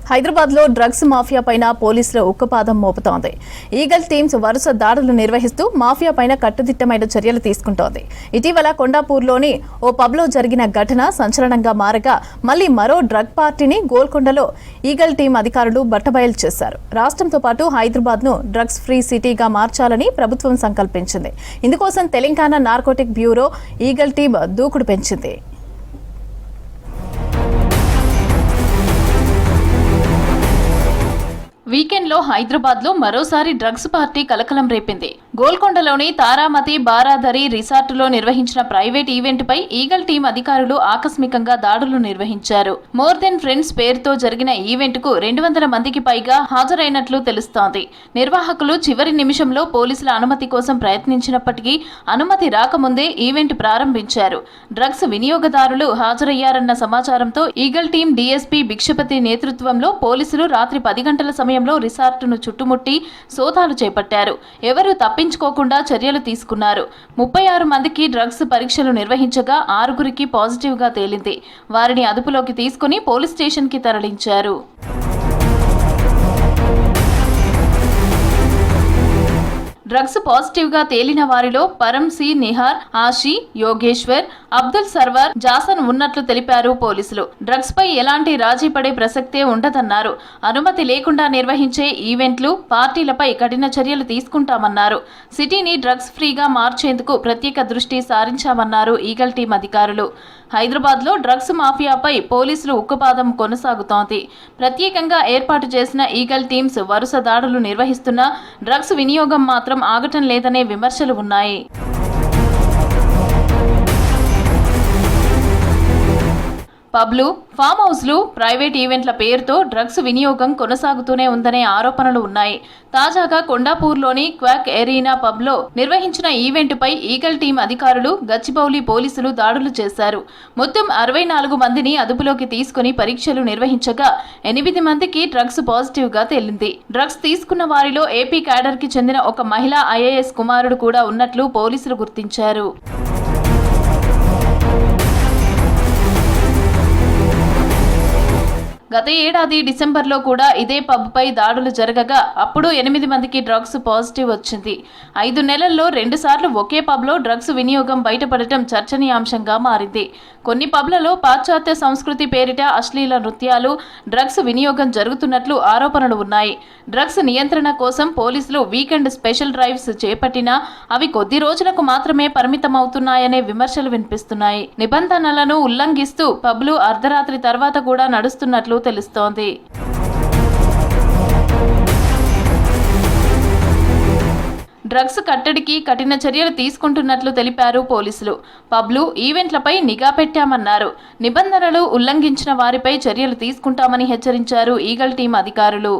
హైదరాబాద్ లో drugs mafia పైన పోలీసుల ఉక్కుపాదం మోపుతోంది. ఈగల్ టీమ్స్ వరుస దాడులు నిర్వహిస్తూ మాఫియా పైన కట్టుదిట్టమైన చర్యలు తీసుకుంటోంది. ఇటీవల కొండాపూర్లోని ఓ పబ్లో జరిగిన ఘటన సంచలనంగా మారగా మళ్లీ మరో డ్రగ్ పార్టీని గోల్కొండలో ఈగల్ టీం అధికారులు బట్టబయలు చేశారు. రాష్ట్రంతో పాటు హైదరాబాద్ ను డ్రగ్స్ ఫ్రీ సిటీగా మార్చాలని ప్రభుత్వం సంకల్పించింది. ఇందుకోసం Telangana narcotic bureau eagle team దూకుడు పెంచింది. వీకెండ్ లో హైదరాబాద్ లో మరోసారి డ్రగ్స్ పార్టీ కలకలం రేపింది. గోల్కొండలోని తారామతి బారాదరి రిసార్టులో నిర్వహించిన ప్రైవేట్ ఈవెంట్ పై ఈగల్ టీం అధికారులు ఆకస్మికంగా దాడులు నిర్వహించారు. మోర్ దెన్ ఫ్రెండ్స్ పేరుతో జరిగిన ఈవెంట్ కు 200 మందికి పైగా హాజరైనట్లు తెలుస్తోంది. నిర్వాహకులు చివరి నిమిషంలో పోలీసుల అనుమతి కోసం ప్రయత్నించినప్పటికీ అనుమతి రాకముందే ఈవెంట్ ప్రారంభించారు. డ్రగ్స్ వినియోగదారులు హాజరయ్యారన్న సమాచారంతో ఈగల్ టీం డీఎస్పీ భిక్షపతి నేతృత్వంలో పోలీసులు రాత్రి 10 గంటల సమయంలో రిసార్టును చుట్టుముట్టి సోదాలు చేపట్టారు. ఎవరూ తప్పించుకోకుండా చర్యలు తీసుకున్నారు. 36 మందికి డ్రగ్స్ పరీక్షలు నిర్వహించగా 6గురికి పాజిటివ్ గా తేలింది. వారిని అదుపులోకి తీసుకుని పోలీస్ స్టేషన్ కి తరలించారు. డ్రగ్స్ పాజిటివ్ గా తేలిన వారిలో పరం సి నిహార్, ఆషి, యోగేశ్వర్, అబ్దుల్ సర్వార్, జాసన్ ఉన్నట్లు తెలిపారు పోలీసులు. డ్రగ్స్ పై ఎలాంటి రాజీ పడే ప్రసక్తే ఉండదన్నారు. అనుమతి లేకుండా నిర్వహించే ఈవెంట్లు, పార్టీలపై కఠిన చర్యలు తీసుకుంటామన్నారు. సిటీని డ్రగ్స్ ఫ్రీగా మార్చేందుకు ప్రత్యేక దృష్టి సారించామన్నారు ఈగల్ టీం అధికారులు. హైదరాబాద్ లో డ్రగ్స్ మాఫియాపై పోలీసులు ఉక్కుపాదం కొనసాగుతోంది. ప్రత్యేకంగా ఏర్పాటు చేసిన ఈగల్ టీమ్స్ వరుస దాడులు నిర్వహిస్తున్నా డ్రగ్స్ వినియోగం మాత్రం ఆగటం లేదనే విమర్శలు ఉన్నాయి. పబ్లు, ఫామ్ హౌస్లు, ప్రైవేట్ ఈవెంట్ల పేరుతో డ్రగ్స్ వినియోగం కొనసాగుతూనే ఉందనే ఆరోపణలు ఉన్నాయి. తాజాగా కొండాపూర్లోని క్వాక్ ఎరీనా పబ్లో నిర్వహించిన ఈవెంట్పై ఈగల్ టీం అధికారులు, గచ్చిబౌలి పోలీసులు దాడులు చేశారు. మొత్తం 64 మందిని అదుపులోకి తీసుకుని పరీక్షలు నిర్వహించగా 8 మందికి డ్రగ్స్ పాజిటివ్ గా తేలింది. డ్రగ్స్ తీసుకున్న వారిలో ఏపీ క్యాడర్ కి చెందిన ఒక మహిళా ఐఏఎస్ కుమారుడు కూడా ఉన్నట్లు పోలీసులు గుర్తించారు. గత ఏడాది డిసెంబర్లో కూడా ఇదే పబ్పై దాడులు జరగగా అప్పుడు 8 మందికి డ్రగ్స్ పాజిటివ్ వచ్చింది. 5 నెలల్లో 2 సార్లు ఒకే పబ్లో డ్రగ్స్ వినియోగం బయటపడటం చర్చనీయాంశంగా మారింది. కొన్ని పబ్లలో పాశ్చాత్య సంస్కృతి పేరిట అశ్లీల నృత్యాలు, డ్రగ్స్ వినియోగం జరుగుతున్నట్లు ఆరోపణలు ఉన్నాయి. డ్రగ్స్ నియంత్రణ కోసం పోలీసులు వీకెండ్ స్పెషల్ డ్రైవ్స్ చేపట్టినా అవి కొద్ది రోజులకు మాత్రమే పరిమితమవుతున్నాయనే విమర్శలు వినిపిస్తున్నాయి. నిబంధనలను ఉల్లంఘిస్తూ పబ్లు అర్ధరాత్రి తర్వాత కూడా నడుస్తున్నట్లు తెలుస్తోంది. డ్రగ్స్ కట్టడికి కఠిన చర్యలు తీసుకుంటున్నట్లు తెలిపారు పోలీసులు. పబ్లు, ఈవెంట్లపై నిఘా పెట్టామన్నారు. నిబంధనలు ఉల్లంఘించిన వారిపై చర్యలు తీసుకుంటామని హెచ్చరించారు ఈగల్ టీం అధికారులు.